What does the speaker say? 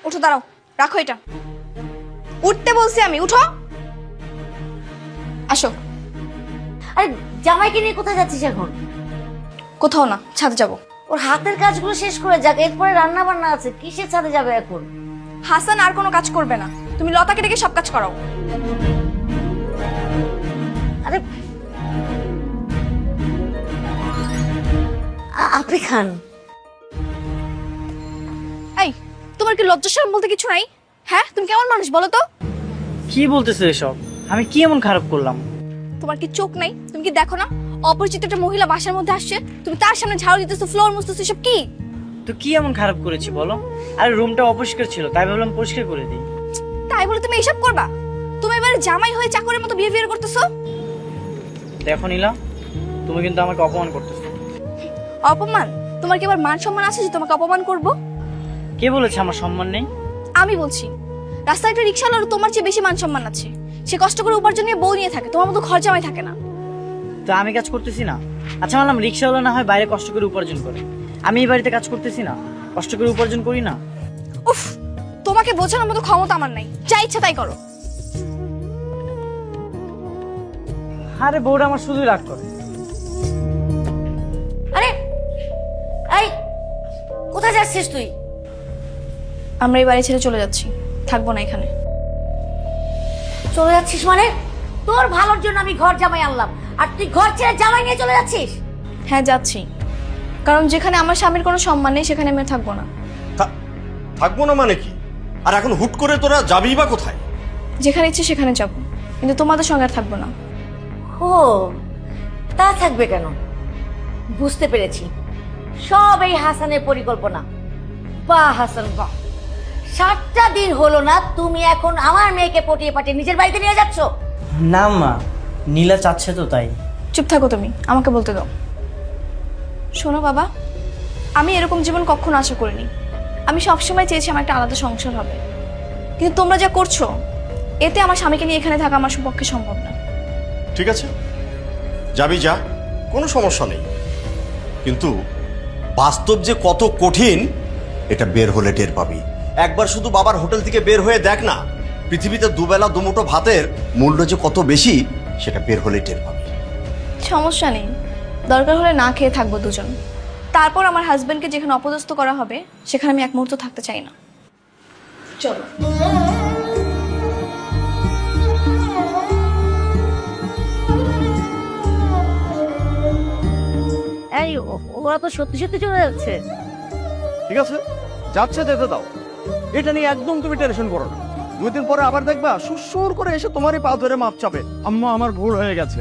উঠো, দাঁড়াও, রাখো এটা। উঠতে বলছি আমি, উঠো। আসো। আরে জামাইকে নিয়ে কোথায় যাচ্ছিস এখন? কোথাও না, ছাদে যাব। ওর হাতের কাজগুলো শেষ করে যাক, এরপরে রান্না বান্না আছে, কিসের ছাদে যাবে এখন? হাসান আর কোনো কাজ করবে না, তুমি লতাকে ডেকে সব কাজ করাও। আরে আপনি খান। এই, তোমার কি লজ্জা শরম বলতে কিছু নাই? হ্যাঁ, তুমি কেমন মানুষ বলো তো? কি বলতেছো এসব? আমি কি এমন খারাপ করলাম? তোমার কি চোখ নাই? তুমি কি দেখো না অপরিচিত একটা মহিলা বাসার মধ্যে আসছে, তুমি তার সামনে ঝাড়ু দিতেছো, ফ্লোর মুছতেছো, সব কি? তো কি এমন খারাপ করেছি বলো? আরে রুমটা অপরিষ্কার ছিল, তাই ভাবলাম পরিষ্কার করে দিই। তাই বলে তুমি এসব করবা? তুমি এবারে জামাই হয়ে চাকরের মতো বিহেভিয়ার করতেছো। দেখো নীলা, তুমি কিন্তু আমাকে অপমান করতেছো। অপমান? তোমার কি আবার মান সম্মান আছে যে তোমাকে অপমান করব? কে বলেছে আমার সম্মান নেই? আমি বলছি, রাস্তায় একটা রিকশাওয়ালার তোমার চেয়ে বেশি মান সম্মান আছে। সে কষ্ট করে উপার্জন নিয়ে বউ নিয়ে থাকে, তোমার মতো ঘর জামাই থাকে না। তো আমি কাজ করতেছি না? আচ্ছা মানলাম রিক্সাওয়ালা না হয় বাইরে কষ্ট করে উপার্জন করে, আমি এই বাড়িতে কাজ করতেছি না, কষ্ট করে উপার্জন করি না? উফ, তোমাকে বোঝানোর মতো ক্ষমতা আমার নাই, যা ইচ্ছা তাই করো। আরে বউটা আমার শুধুই রাগ করে। আরে এই কোথায় যাচ্ছিস তুই? আমরা এই বাড়ি ছেড়ে চলে যাচ্ছি, থাকবো না এখানে। চলে যাচ্ছিস মানে? তোর ভালোর জন্য আমি ঘর জামাই আনলাম, আর তুই ঘর ছেড়ে জামাই নিয়ে চলে যাচ্ছিস? হ্যাঁ, যাচ্ছি, কারণ যেখানে আমার স্বামীর কোনো সম্মান নেই সেখানে আমি থাকবো না। থাকবো না মানে কি? আর এখন হুট করে তোরা যাবি বা কোথায়? যেখানে ইচ্ছে সেখানে যাবো, কিন্তু তোমাদের সঙ্গে আর থাকবো না। ও, তা থাকবে কেন? বুঝতে পেরেছি, সব এই হাসানের পরিকল্পনা। বাহ হাসান বাহ, 7টা দিন হলো না তুমি এখন আমার মেয়েকে পটিয়ে পাঠিয়ে নিজের বাড়িতে নিয়ে যাচ্ছ? না মা, নীলা চাচ্ছে তো তাই। চুপ থাকো তুমি, আমাকে বলতে দাও। শোনো বাবা, আমি এরকম জীবন কখনো আশা করিনি। আমি সবসময় চেয়েছি আমার একটা আলাদা সংসার হবে, কিন্তু তোমরা যা করছো এতে আমার স্বামীকে নিয়ে এখানে থাকা আমার পক্ষে সম্ভব না। ঠিক আছে, যাবি যা, কোনো সমস্যা নেই, কিন্তু বাস্তব যে কত কঠিন এটা বের হলে টের পাবি। একবার শুধু বাবার হোটেল থেকে বের হয়ে দেখ না, পৃথিবীতে দুবেলা দুমুঠো ভাতের মূল্য যে কত বেশি সেটা বের হলে টের পাবি। সমস্যা নেই, দরকার হলে না খেয়ে থাকবো দুজন, তারপর আমার হাজবেন্ডকে যেখানে অপদস্থ করা হবে সেখানে আমি এক মুহূর্ত থাকতে চাই না। চলো। এই ওরা তো সত্যি সত্যি চলে যাচ্ছে। ঠিক আছে, যাচ্ছে যেতে দাও, এটা নিয়ে একদম তুমি টেনশন করো না। 2 দিন পরে আবার দেখবা সুর করে এসে তোমারই পা ধরে মাপ চাবে, আম্মা আমার ভুল হয়ে গেছে।